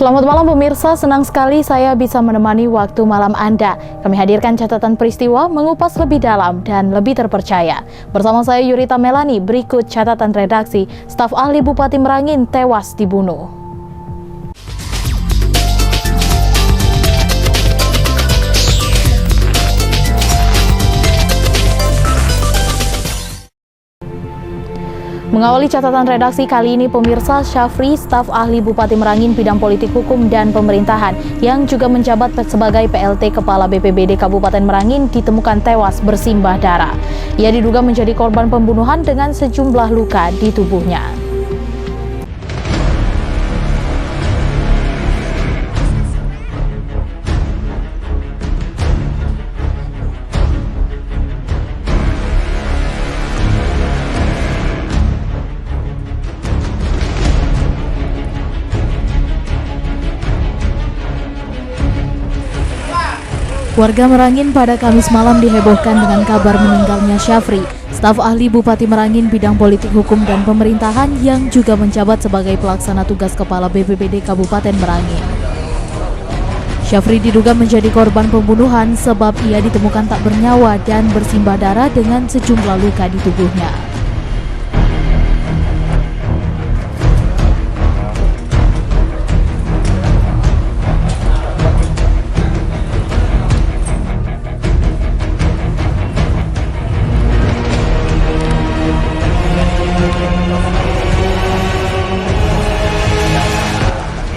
Selamat malam pemirsa, senang sekali saya bisa menemani waktu malam Anda. Kami hadirkan catatan peristiwa, mengupas lebih dalam dan lebih terpercaya. Bersama saya Yurita Melani, berikut catatan redaksi. Staf ahli Bupati Merangin tewas dibunuh. Mengawali catatan redaksi kali ini, pemirsa, Syafri, staf ahli Bupati Merangin bidang politik hukum dan pemerintahan yang juga menjabat sebagai PLT Kepala BPBD Kabupaten Merangin ditemukan tewas bersimbah darah. Ia diduga menjadi korban pembunuhan dengan sejumlah luka di tubuhnya. Warga Merangin pada Kamis malam dihebohkan dengan kabar meninggalnya Syafri, staf ahli Bupati Merangin bidang politik hukum dan pemerintahan yang juga menjabat sebagai pelaksana tugas Kepala BPBD Kabupaten Merangin. Syafri diduga menjadi korban pembunuhan sebab ia ditemukan tak bernyawa dan bersimbah darah dengan sejumlah luka di tubuhnya.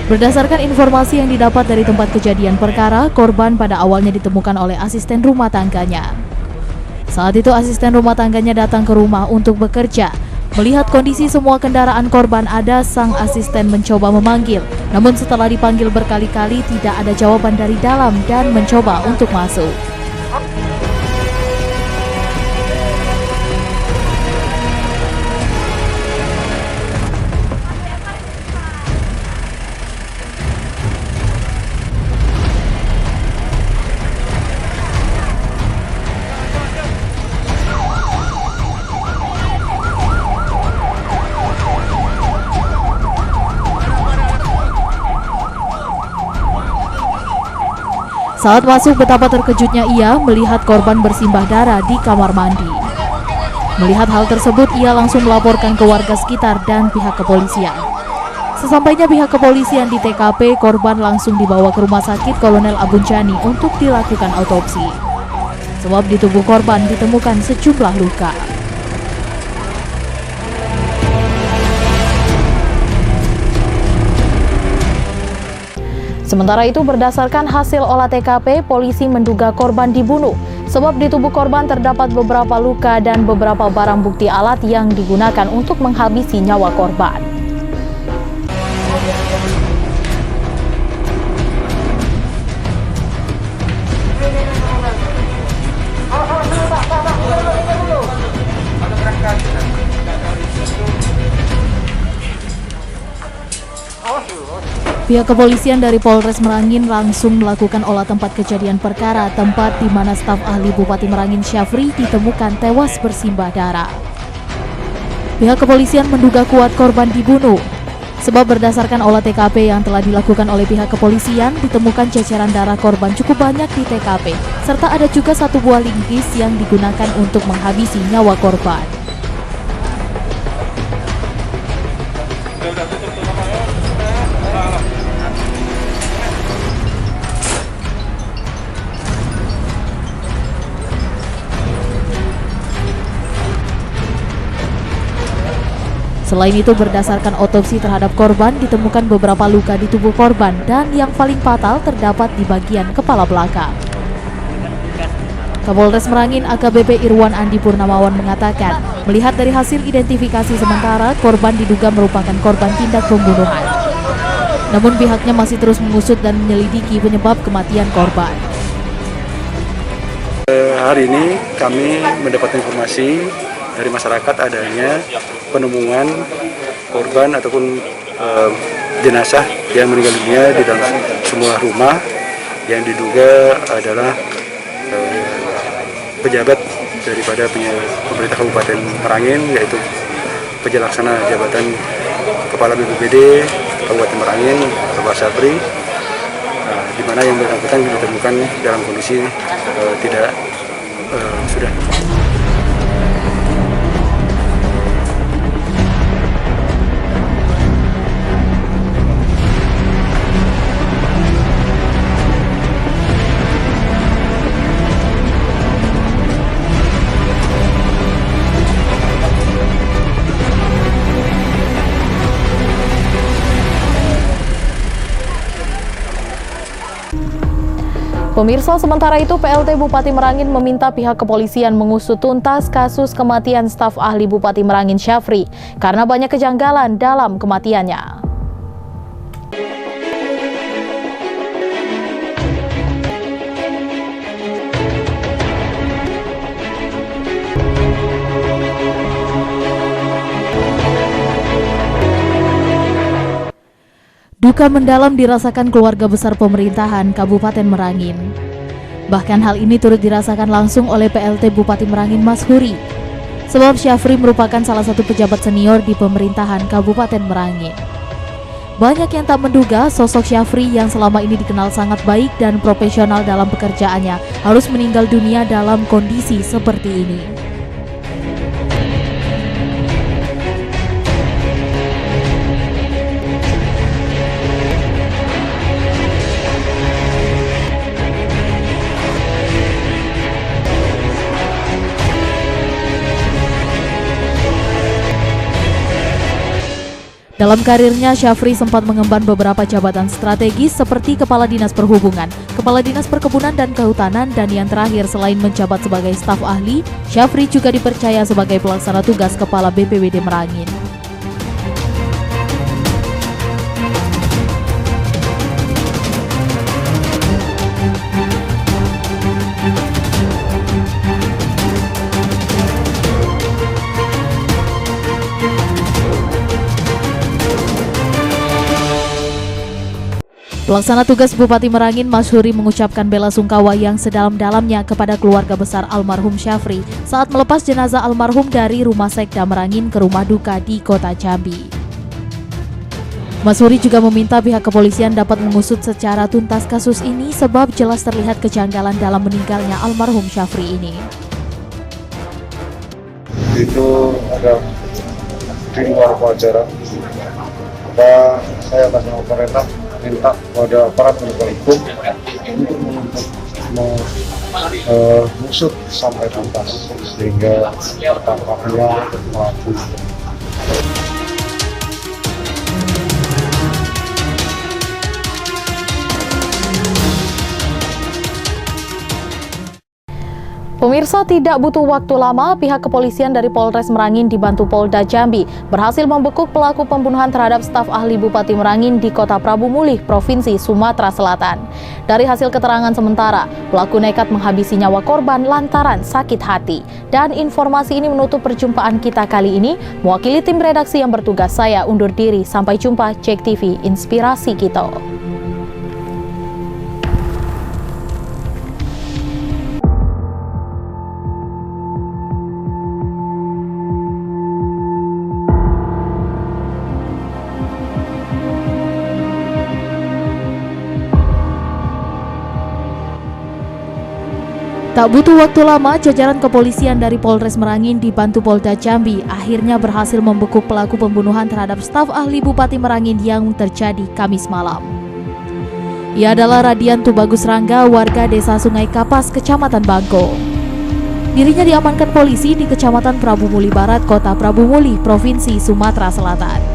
Berdasarkan informasi yang didapat dari tempat kejadian perkara, korban pada awalnya ditemukan oleh asisten rumah tangganya. Saat itu asisten rumah tangganya datang ke rumah untuk bekerja. Melihat kondisi semua kendaraan korban ada, sang asisten mencoba memanggil. Namun setelah dipanggil berkali-kali tidak ada jawaban dari dalam dan mencoba untuk masuk. Saat masuk, betapa terkejutnya ia melihat korban bersimbah darah di kamar mandi. Melihat hal tersebut, ia langsung melaporkan ke warga sekitar dan pihak kepolisian. Sesampainya pihak kepolisian di TKP, korban langsung dibawa ke Rumah Sakit Kolonel Abunjani untuk dilakukan autopsi. Sebab di tubuh korban ditemukan sejumlah luka. Sementara itu, berdasarkan hasil olah TKP, polisi menduga korban dibunuh. Sebab di tubuh korban terdapat beberapa luka dan beberapa barang bukti alat yang digunakan untuk menghabisi nyawa korban. Pihak kepolisian dari Polres Merangin langsung melakukan olah tempat kejadian perkara, tempat di mana staf ahli Bupati Merangin Syafri ditemukan tewas bersimbah darah. Pihak kepolisian menduga kuat korban dibunuh, sebab berdasarkan olah TKP yang telah dilakukan oleh pihak kepolisian, ditemukan ceceran darah korban cukup banyak di TKP, serta ada juga satu buah linggis yang digunakan untuk menghabisi nyawa korban. Selain itu, berdasarkan otopsi terhadap korban, ditemukan beberapa luka di tubuh korban dan yang paling fatal terdapat di bagian kepala belakang. Kapolres Merangin AKBP Irwan Andi Purnamawan mengatakan, melihat dari hasil identifikasi sementara, korban diduga merupakan korban tindak pembunuhan. Namun pihaknya masih terus mengusut dan menyelidiki penyebab kematian korban. Hari ini kami mendapat informasi dari masyarakat adanya penemuan korban ataupun jenazah yang meninggal dunia di dalam sebuah rumah yang diduga adalah pejabat daripada pemerintah Kabupaten Merangin, yaitu pelaksana jabatan Kepala BPBD Kabupaten Merangin, Bapak Syafri, di mana yang bersangkutan ditemukan dalam kondisi tidak sudah. Pemirsa, sementara itu PLT Bupati Merangin meminta pihak kepolisian mengusut tuntas kasus kematian staf ahli Bupati Merangin Syafri karena banyak kejanggalan dalam kematiannya. Duka mendalam dirasakan keluarga besar pemerintahan Kabupaten Merangin. Bahkan hal ini turut dirasakan langsung oleh PLT Bupati Merangin Mas Huri. Sebab Syafri merupakan salah satu pejabat senior di pemerintahan Kabupaten Merangin. Banyak yang tak menduga sosok Syafri yang selama ini dikenal sangat baik dan profesional dalam pekerjaannya harus meninggal dunia dalam kondisi seperti ini. Dalam karirnya, Syafri sempat mengemban beberapa jabatan strategis seperti Kepala Dinas Perhubungan, Kepala Dinas Perkebunan dan Kehutanan, dan yang terakhir selain menjabat sebagai staf ahli, Syafri juga dipercaya sebagai pelaksana tugas Kepala BPBD Merangin. Pelaksana tugas Bupati Merangin Mas Huri mengucapkan bela sungkawa yang sedalam-dalamnya kepada keluarga besar almarhum Syafri saat melepas jenazah almarhum dari Rumah Sekda Merangin ke rumah duka di Kota Jambi. Mas Huri juga meminta pihak kepolisian dapat mengusut secara tuntas kasus ini sebab jelas terlihat kejanggalan dalam meninggalnya almarhum Syafri ini. Itu ada di luar kewajaran. Saya atas nama pemerintah minta kepada aparat penegak hukum untuk mengusut sampai tuntas sehingga tertangkapnya pelaku. Pemirsa, tidak butuh waktu lama, pihak kepolisian dari Polres Merangin dibantu Polda Jambi berhasil membekuk pelaku pembunuhan terhadap staf ahli Bupati Merangin di Kota Prabu Mulih, Provinsi Sumatera Selatan. Dari hasil keterangan sementara, pelaku nekat menghabisi nyawa korban lantaran sakit hati. Dan informasi ini menutup perjumpaan kita kali ini. Mewakili tim redaksi yang bertugas, saya undur diri. Sampai jumpa, Cek TV, inspirasi kita. Tak butuh waktu lama, jajaran kepolisian dari Polres Merangin dibantu Polda Jambi akhirnya berhasil membekuk pelaku pembunuhan terhadap staf ahli Bupati Merangin yang terjadi Kamis malam. Ia adalah Radian Tubagus Rangga, warga Desa Sungai Kapas, Kecamatan Bangko. Dirinya diamankan polisi di Kecamatan Prabu Mulih Barat, Kota Prabu Mulih, Provinsi Sumatera Selatan.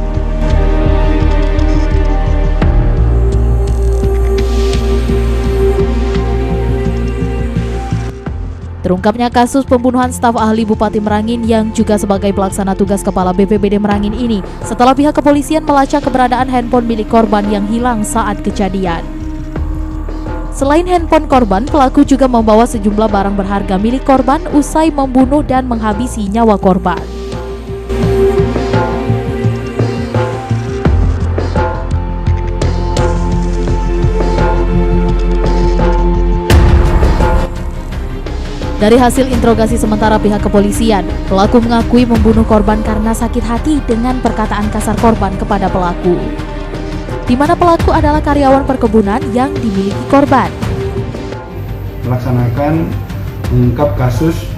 Terungkapnya kasus pembunuhan staf ahli Bupati Merangin yang juga sebagai pelaksana tugas Kepala BPBD Merangin ini setelah pihak kepolisian melacak keberadaan handphone milik korban yang hilang saat kejadian. Selain handphone korban, pelaku juga membawa sejumlah barang berharga milik korban usai membunuh dan menghabisi nyawa korban. Dari hasil interogasi sementara pihak kepolisian, pelaku mengakui membunuh korban karena sakit hati dengan perkataan kasar korban kepada pelaku. Di mana pelaku adalah karyawan perkebunan yang dimiliki korban. Melaksanakan mengungkap kasus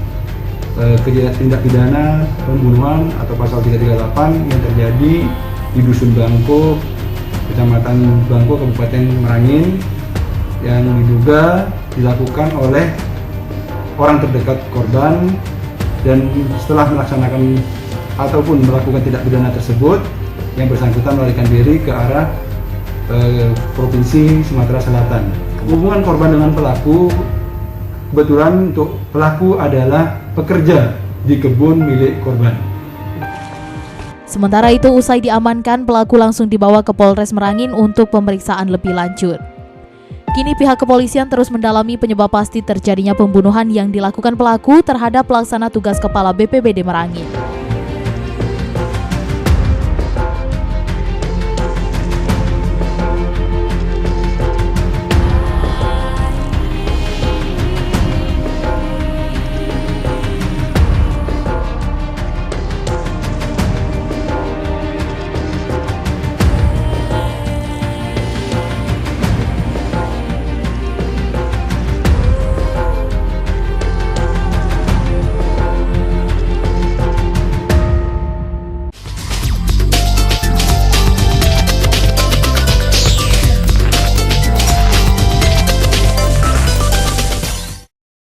tindak pidana pembunuhan atau pasal 338 yang terjadi di Dusun Bangko, Kecamatan Bangko, Kabupaten Merangin, yang diduga dilakukan oleh orang terdekat korban, dan setelah melaksanakan ataupun melakukan tindak pidana tersebut, yang bersangkutan melarikan diri ke arah Provinsi Sumatera Selatan. Hubungan korban dengan pelaku, kebetulan untuk pelaku adalah pekerja di kebun milik korban. Sementara itu, usai diamankan, pelaku langsung dibawa ke Polres Merangin untuk pemeriksaan lebih lanjut. Kini pihak kepolisian terus mendalami penyebab pasti terjadinya pembunuhan yang dilakukan pelaku terhadap pelaksana tugas Kepala BPBD Merangin.